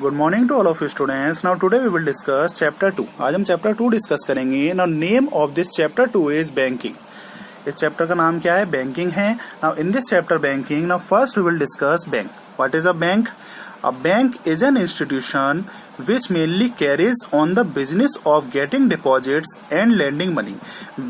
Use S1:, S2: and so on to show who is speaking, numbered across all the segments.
S1: Good morning to all of you students. Now today we will discuss chapter 2। आज हम chapter 2 discuss करेंगे। Now name of this chapter 2 is banking. इस चैप्टर का नाम क्या है? बैंकिंग है। Now in this chapter banking, now first we will discuss bank. What is a bank? A bank is an institution which mainly carries on the business of getting deposits and lending money.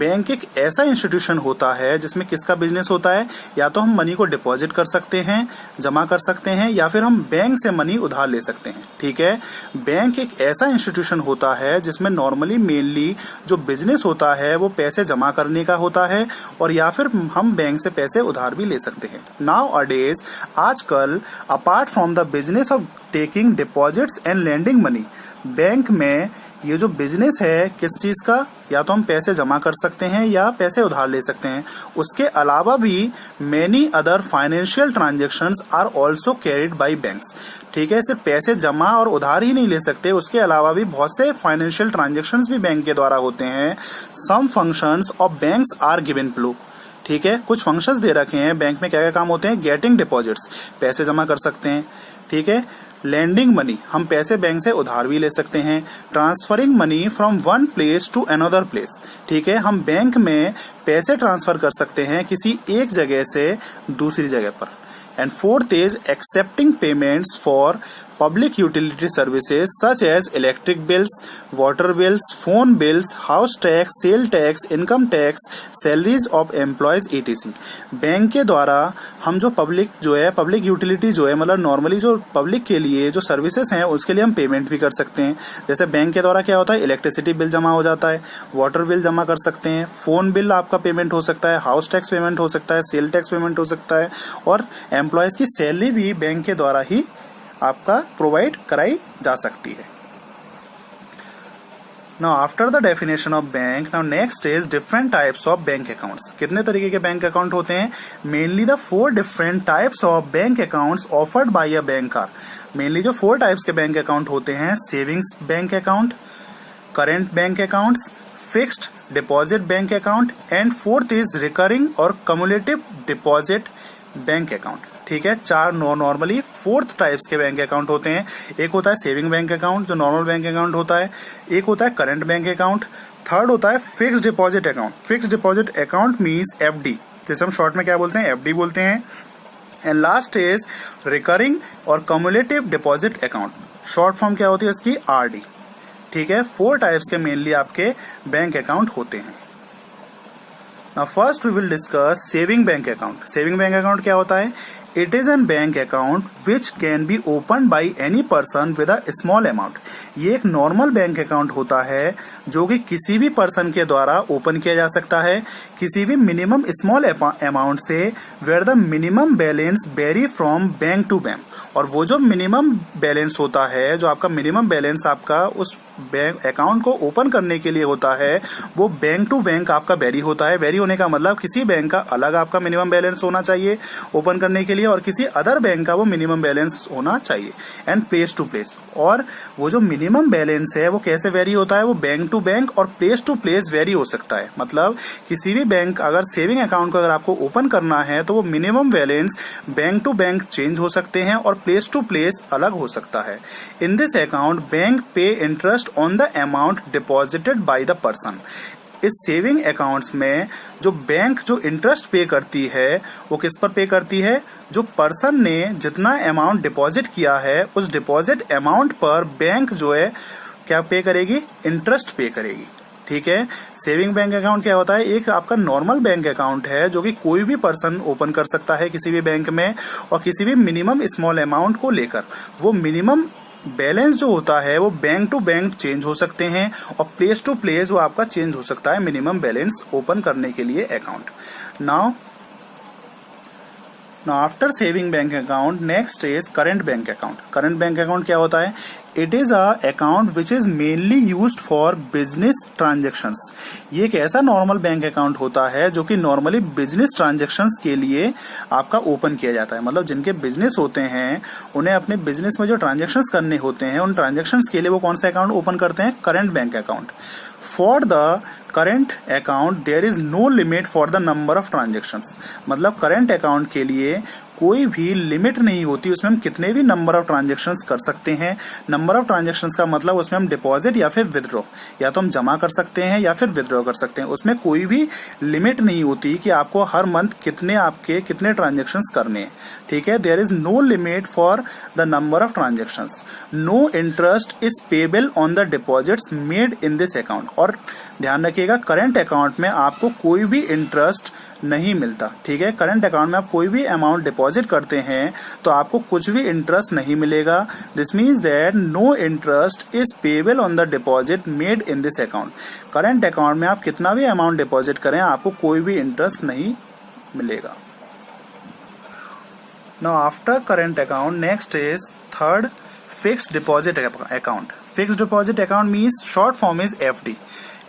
S1: Bank एक ऐसा institution होता है जिसमें किसका business होता है? या तो हम मनी को डिपॉजिट कर सकते हैं, जमा कर सकते हैं, या फिर हम बैंक से मनी उधार ले सकते हैं। ठीक है, बैंक एक ऐसा इंस्टीट्यूशन होता है जिसमें नॉर्मली मेनली जो बिजनेस होता है वो पैसे जमा करने का होता है, और या फिर हम बैंक से पैसे उधार भी ले सकते हैं। नाउ अ डेज, आजकल apart from the business of taking deposits and lending money, bank में ये जो बिजनेस है किस चीज का? या तो हम पैसे जमा कर सकते हैं या पैसे उधार ले सकते हैं। उसके अलावा भी many other financial transactions are also carried by banks. ठीक है, सिर्फ पैसे जमा और उधार ही नहीं ले सकते, उसके अलावा भी बहुत से फाइनेंशियल ट्रांजेक्शन्स भी बैंक के द्वारा होते हैं। Some functions of banks are given below. ठीक है, कुछ फंक्शंस दे रखे हैं बैंक में क्या क्या काम होते हैं। गेटिंग डिपॉजिट्स, पैसे जमा कर सकते हैं। ठीक है, लैंडिंग मनी, हम पैसे बैंक से उधार भी ले सकते हैं। Transferring money from one place to another place, ठीक है, हम बैंक में पैसे ट्रांसफर कर सकते हैं किसी एक जगह से दूसरी जगह पर। And fourth is accepting payments for public utility services such as electric bills, water bills, phone bills, house tax, sale tax, income tax, salaries of employees etc. Bank के द्वारा हम जो पब्लिक यूटिलिटी जो है, मतलब नॉर्मली जो public के लिए जो सर्विसेज हैं उसके लिए हम पेमेंट भी कर सकते हैं। जैसे बैंक के द्वारा क्या होता है, इलेक्ट्रिसिटी बिल जमा हो जाता है, वाटर बिल जमा कर सकते हैं, फोन बिल आपका पेमेंट हो सकता है, हाउस टैक्स पेमेंट हो सकता है, सेल टैक्स पेमेंट हो सकता है, और एम्प्लॉयज की सैलरी भी बैंक के द्वारा ही आपका प्रोवाइड कराई जा सकती है। Now after the definition of bank, now next is different types of bank accounts. कितने तरीके के बैंक अकाउंट होते हैं? Mainly the 4 different types of bank accounts offered by a bank are. Mainly जो 4 types के बैंक अकाउंट होते हैं, savings bank account, current bank accounts, fixed deposit bank account, and fourth is recurring और cumulative deposit bank account. ठीक है, 4 normally 4th types के bank account होते हैं। एक होता है सेविंग बैंक अकाउंट जो नॉर्मल बैंक अकाउंट होता है, एक होता है करंट बैंक अकाउंट, थर्ड होता है fixed deposit account. Fixed deposit account means FD, जैसे हम शॉर्ट में क्या बोलते हैं, एफडी बोलते हैं। एंड लास्ट इज रिकरिंग और cumulative deposit account. Short form क्या होती है इसकी? आरडी। ठीक है, 4 टाइप्स के मेनली आपके बैंक अकाउंट होते हैं। Now first we will discuss saving bank account. Saving bank account क्या होता है? It is a bank account which can be opened by any person with a small amount. ये एक normal bank account होता है जो कि किसी भी पर्सन के द्वारा ओपन किया जा सकता है किसी भी मिनिमम स्मॉल अमाउंट से, where the minimum balance vary from bank to bank. और वो जो मिनिमम बैलेंस होता है, जो आपका मिनिमम बैलेंस आपका उस बैंक अकाउंट को ओपन करने के लिए होता है, वो बैंक टू बैंक आपका वेरी होता है। वेरी होने का मतलब किसी बैंक का अलग आपका मिनिमम बैलेंस होना चाहिए ओपन करने के लिए, और किसी अदर बैंक का वो मिनिमम बैलेंस होना चाहिए। एंड प्लेस टू प्लेस, और वो जो मिनिमम बैलेंस है वो कैसे वेरी होता है? वो बैंक टू बैंक और प्लेस टू प्लेस वेरी हो सकता है। मतलब किसी भी बैंक, अगर सेविंग अकाउंट को अगर आपको ओपन करना है तो वो minimum balance bank to bank change हो सकते हैं और प्लेस टू प्लेस अलग हो सकता है। इन दिस अकाउंट बैंक पे interest on the amount deposited by the person. इस सेविंग अकाउंट्स में जो बैंक जो इंटरेस्ट पे करती है वो किस पर पे करती है? जो पर्सन ने जितना अमाउंट डिपॉजिट किया है उस डिपॉजिट अमाउंट पर बैंक जो है क्या पे करेगी? इंटरेस्ट पे करेगी। ठीक है, सेविंग बैंक अकाउंट क्या होता है? एक आपका नॉर्मल बैंक अकाउंट है जो कि कोई भी पर्सन ओपन कर सकता है किसी भी बैंक में, और किसी भी मिनिमम स्मॉल अमाउंट को लेकर वो मिनिमम बैलेंस जो होता है वो बैंक टू बैंक चेंज हो सकते हैं, और प्लेस टू प्लेस वो आपका चेंज हो सकता है मिनिमम बैलेंस ओपन करने के लिए account. Now after saving bank account next is current bank account. Current bank account क्या होता है? It is a account which is mainly used for business transactions. ये एक ऐसा नॉर्मल बैंक अकाउंट होता है जो कि नॉर्मली बिजनेस ट्रांजेक्शन्स के लिए आपका ओपन किया जाता है। मतलब जिनके बिजनेस होते हैं उन्हें अपने बिजनेस में जो ट्रांजेक्शन्स करने होते हैं उन ट्रांजेक्शन्स के लिए वो कौन सा अकाउंट ओपन करते हैं? Current bank account. For the current account there is no limit for the number of transactions. मतलब करंट अकाउंट के लिए कोई भी लिमिट नहीं होती, उसमें हम कितने भी नंबर ऑफ ट्रांजेक्शन्स कर सकते हैं। नंबर ऑफ ट्रांजेक्शन्स का मतलब उसमें हम डिपॉजिट या फिर विदड्रॉ, या तो हम जमा कर सकते हैं या फिर विदड्रॉ कर सकते हैं। उसमें कोई भी लिमिट नहीं होती कि आपको हर मंथ कितने ट्रांजेक्शन्स करने हैं, ठीक है। There is no limit for the number of transactions. No interest is payable on the deposits made in this account. और ध्यान रखिएगा, करंट अकाउंट में आपको कोई भी इंटरेस्ट नहीं मिलता, ठीक है। करंट अकाउंट में आप कोई भी अमाउंट डिपॉजिट करते हैं तो आपको कुछ भी इंटरेस्ट नहीं मिलेगा। This means that no interest is payable on the deposit made in this account. Current account में आप कितना भी अमाउंट डिपॉजिट करें, आपको कोई भी इंटरेस्ट नहीं मिलेगा। Now after current account, next is third, fixed deposit account. Fixed deposit account means short form is FD.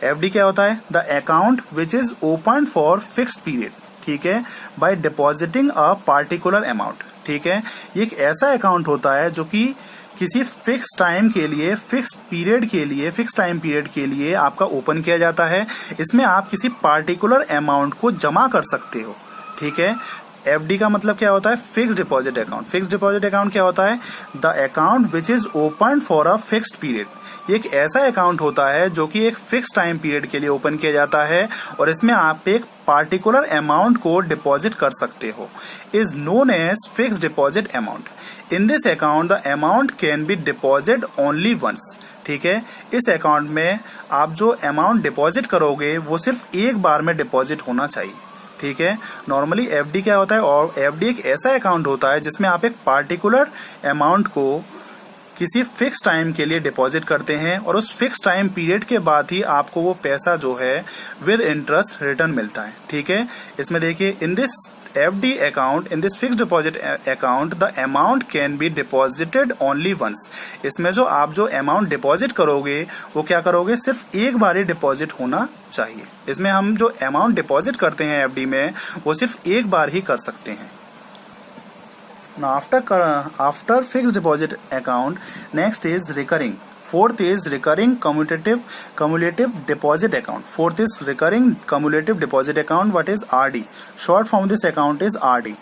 S1: FD क्या होता है? The account which is open for fixed period, ठीक है, by depositing a particular amount, ठीक है। ये एक ऐसा अकाउंट होता है जो कि किसी फिक्स टाइम के लिए, फिक्स टाइम पीरियड के लिए आपका ओपन किया जाता है। इसमें आप किसी पार्टिकुलर अमाउंट को जमा कर सकते हो, ठीक है। एफडी का मतलब क्या होता है? Fixed deposit account. Fixed deposit account क्या होता है? The account which is open for a fixed period. ये एक ऐसा अकाउंट होता है जो कि एक फिक्स टाइम पीरियड के लिए ओपन किया जाता है और इसमें आप एक पार्टिकुलर अमाउंट को डिपॉजिट कर सकते हो। Is known as fixed deposit amount. In this account the amount can be deposit only once, ठीक है। इस अकाउंट में आप जो अमाउंट डिपॉजिट करोगे वो सिर्फ एक बार में डिपॉजिट होना चाहिए, ठीक है। नॉर्मली एफडी क्या होता है? और एफडी एक ऐसा अकाउंट होता है जिसमें आप एक पार्टिकुलर अमाउंट को किसी फिक्स टाइम के लिए डिपॉजिट करते हैं और उस फिक्स टाइम पीरियड के बाद ही आपको वो पैसा जो है विद इंटरेस्ट रिटर्न मिलता है, ठीक है। इसमें देखिए, in this FD account, in this fixed deposit account, the amount can be deposited only once. इसमें जो आप जो अमाउंट डिपॉजिट करोगे वो क्या करोगे? सिर्फ एक बार ही डिपॉजिट होना चाहिए। इसमें हम जो अमाउंट डिपॉजिट करते हैं FD में वो सिर्फ एक बार ही कर सकते हैं। Now after fixed deposit account, next is recurring. Fourth is recurring cumulative deposit account. Fourth is recurring cumulative deposit account. What is RD? Short form of this account is RD.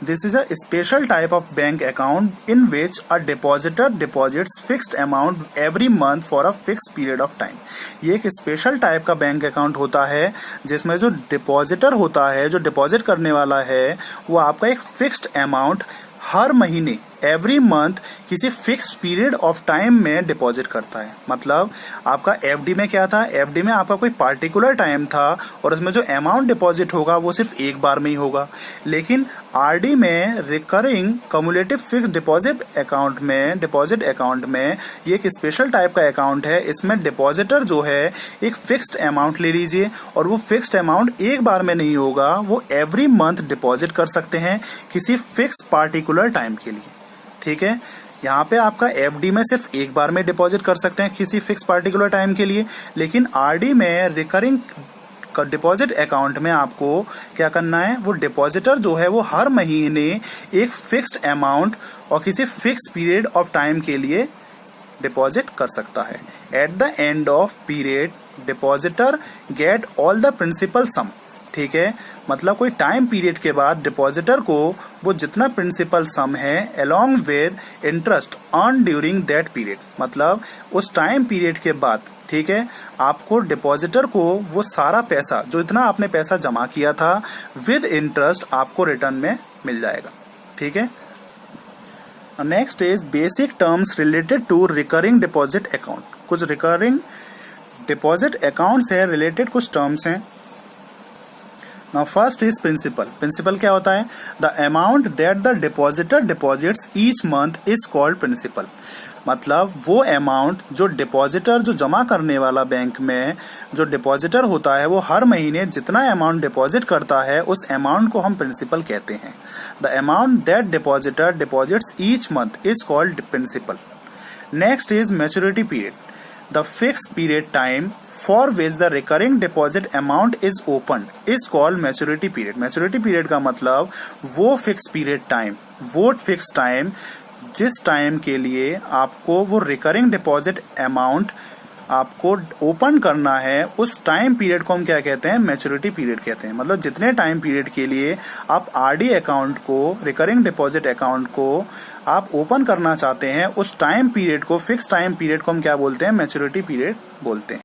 S1: This is a special type of bank account in which a depositor deposits fixed amount every month for a fixed period of time. ये एक special type का bank account होता है जिसमें जो depositor होता है, जो डिपॉजिट करने वाला है, वो आपका एक फिक्स्ड अमाउंट हर महीने, एवरी मंथ, किसी फिक्स पीरियड ऑफ टाइम में डिपॉजिट करता है। मतलब आपका एफडी में क्या था? एफडी में आपका कोई पार्टिकुलर टाइम था और उसमें जो अमाउंट डिपॉजिट होगा वो सिर्फ एक बार में ही होगा। लेकिन आरडी में, recurring cumulative fix deposit account में ये एक स्पेशल टाइप का अकाउंट है। इसमें डिपॉजिटर जो है एक फिक्स्ड अमाउंट ले लीजिए और वो फिक्स्ड अमाउंट एक बार में नहीं होगा, वो एवरी मंथ डिपॉजिट कर सकते हैं किसी फिक्स पार्टिकुलर टाइम के लिए, ठीक है। यहाँ पे आपका एफडी में सिर्फ एक बार में डिपॉजिट कर सकते हैं किसी फिक्स पार्टिकुलर टाइम के लिए, लेकिन आरडी में, रिकरिंग डिपॉजिट अकाउंट में आपको क्या करना है? वो डिपॉजिटर जो है वो हर महीने एक फिक्स्ड अमाउंट और किसी फिक्स पीरियड ऑफ टाइम के लिए डिपॉजिट कर सकता है। At the end of period depositor get all the principal sum, ठीक है। मतलब कोई टाइम पीरियड के बाद डिपॉजिटर को वो जितना प्रिंसिपल सम है along with interest earn during that period, मतलब उस टाइम पीरियड के बाद, ठीक है, आपको डिपॉजिटर को वो सारा पैसा, जो इतना आपने पैसा जमा किया था, विद इंटरेस्ट आपको रिटर्न में मिल जाएगा, ठीक है। Next is basic terms related to recurring deposit account. कुछ रिकरिंग डिपॉजिट अकाउंट से रिलेटेड कुछ टर्म्स हैं। Now first is principal. Principal क्या होता है? The amount that the depositor deposits each month is called principal. मतलब वो अमाउंट जो डिपॉजिटर, जो जमा करने वाला बैंक में जो डिपॉजिटर होता है, वो हर महीने जितना अमाउंट डिपॉजिट करता है उस अमाउंट को हम प्रिंसिपल कहते हैं। The amount that depositor deposits each month is called principal. Next is maturity period. The fixed period time for which the recurring deposit amount is opened is called maturity period. Maturity period का मतलब वो fixed period time, वो fixed time जिस time के लिए आपको वो recurring deposit amount आपको ओपन करना है उस टाइम पीरियड को हम क्या कहते हैं, मैच्योरिटी पीरियड कहते हैं। मतलब जितने टाइम पीरियड के लिए आप आरडी अकाउंट को, रिकरिंग डिपॉजिट अकाउंट को आप ओपन करना चाहते हैं, उस टाइम पीरियड को, फिक्स टाइम पीरियड को हम क्या बोलते हैं, मैच्योरिटी पीरियड बोलते हैं।